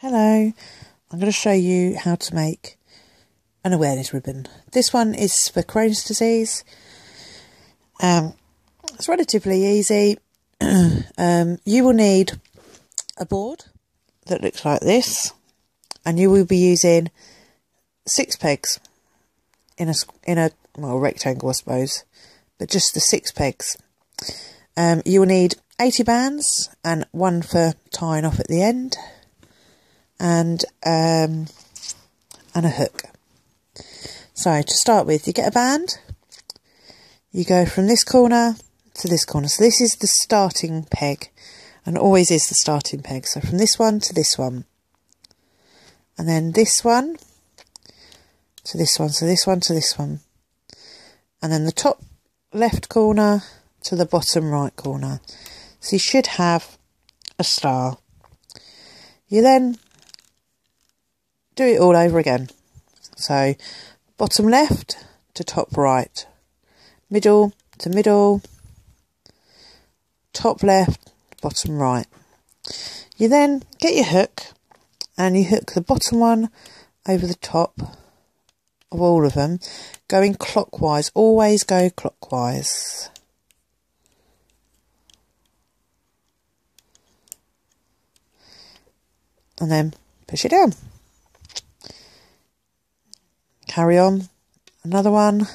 Hello, I'm going to show you how to make an awareness ribbon. This one is for Crohn's disease. It's relatively easy. You will need a board that looks like this, and you will be using 6 pegs in a rectangle, I suppose, but just the 6 pegs. You will need 80 bands and one for tying off at the end, and a hook. So to start with, you get a band, you go from this corner to this corner. So this is the starting peg, and always is the starting peg. So from this one to this one, and then this one to this one, so this one to this one, and then the top left corner to the bottom right corner. So you should have a star. You then do it all over again. So bottom left to top right, middle to middle, top left, bottom right. You then get your hook and you hook the bottom one over the top of all of them, going clockwise. Always go clockwise. And then push it down. Carry on, another one.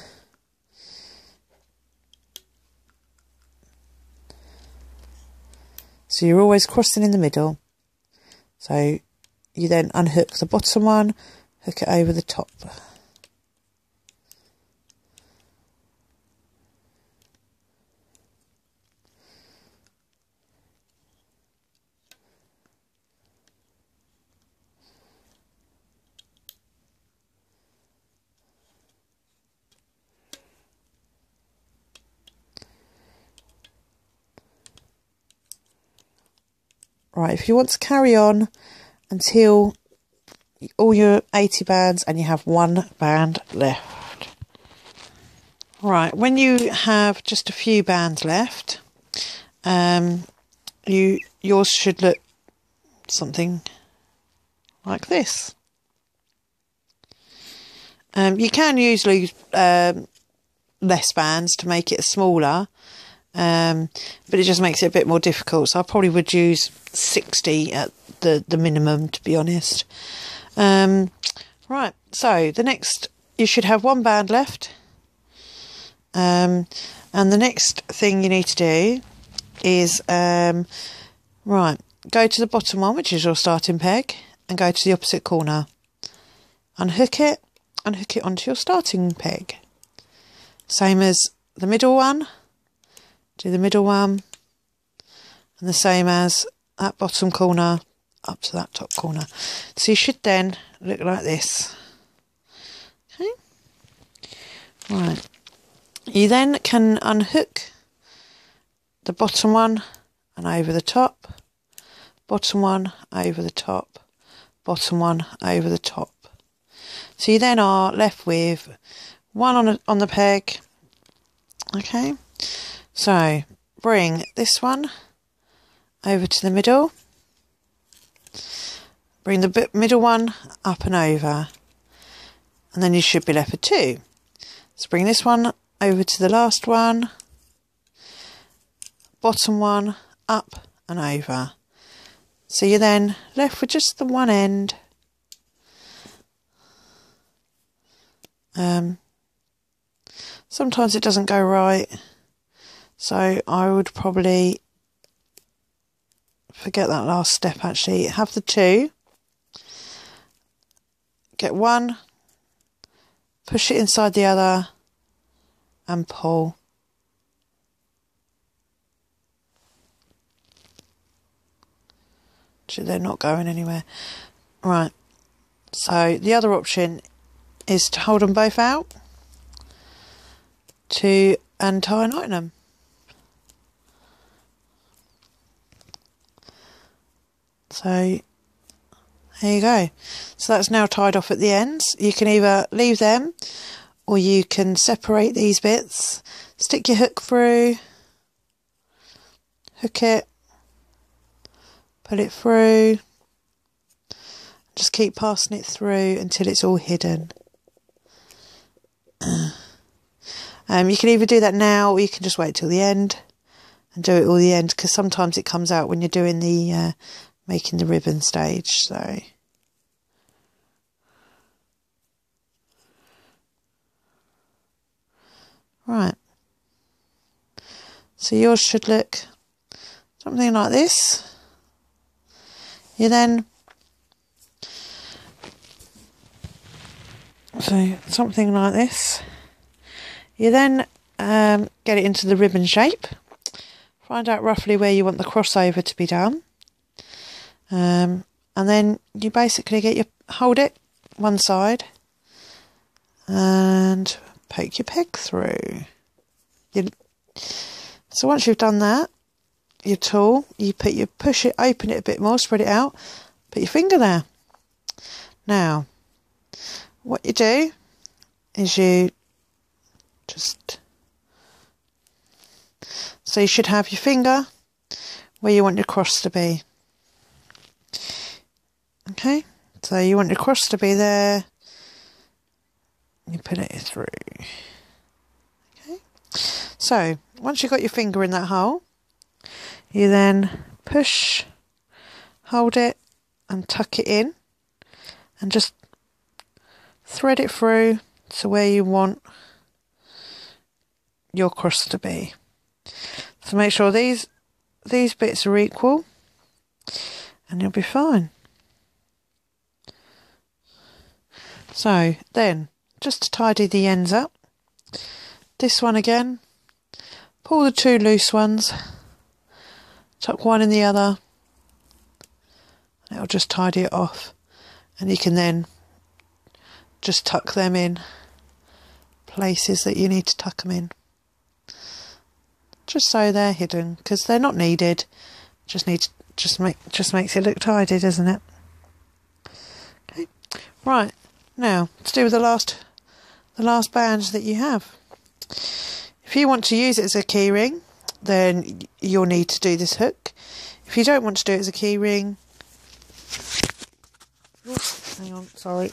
So you're always crossing in the middle. So you then unhook the bottom one, hook it over the top. Right, if you want to carry on until all your 80 bands and you have 1 band left. Right, when you have just a few bands left, yours should look something like this. You can usually less bands to make it smaller, but it just makes it a bit more difficult. So I probably would use 60 at the minimum, to be honest. Right, so the next, you should have 1 band left. And the next thing you need to do is, right, go to the bottom one, which is your starting peg, and go to the opposite corner. Unhook it, and hook it onto your starting peg. Same as the middle one. Do the middle one, and the same as that bottom corner up to that top corner. So you should then look like this. Okay. Right. You then can unhook the bottom one and over the top, bottom one over the top, bottom one over the top. So you then are left with 1 on the peg. Okay. So bring this one over to the middle, bring the middle one up and over, and then you should be left with 2. So bring this one over to the last one, bottom one up and over. So you're then left with just the one end. Sometimes it doesn't go right. So I would probably forget that last step actually. Have the 2, get 1, push it inside the other and pull. So they're not going anywhere. Right, so the other option is to hold them both out and tie a knot in them. So there you go. So that's now tied off at the ends. You can either leave them or you can separate these bits, stick your hook through, hook it, pull it through, just keep passing it through until it's all hidden. You can either do that now, or you can just wait till the end and do it all the end, because sometimes it comes out when you're doing the making the ribbon stage. So right, so yours should look something like this. You then something like this. You then get it into the ribbon shape. Find out roughly where you want the crossover to be done. And then you basically hold it one side and poke your peg through. So once you've done that, your tool, you push it, open it a bit more, spread it out, put your finger there. Now, what you do is you just, so you should have your finger where you want your cross to be. Okay, so you want your cross to be there, you put it through. Okay, so once you've got your finger in that hole, you then push, hold it and tuck it in and just thread it through to where you want your cross to be. So make sure these bits are equal and you'll be fine. So then, just to tidy the ends up, this one again, pull the two loose ones, tuck one in the other, and it'll just tidy it off, and you can then just tuck them in places that you need to tuck them in, just so they're hidden, because they're not needed. Just makes it look tidy, doesn't it? Okay, right, now to do with the last band that you have. If you want to use it as a keyring, then you'll need to do this hook. If you don't want to do it as a keyring, hang on, sorry.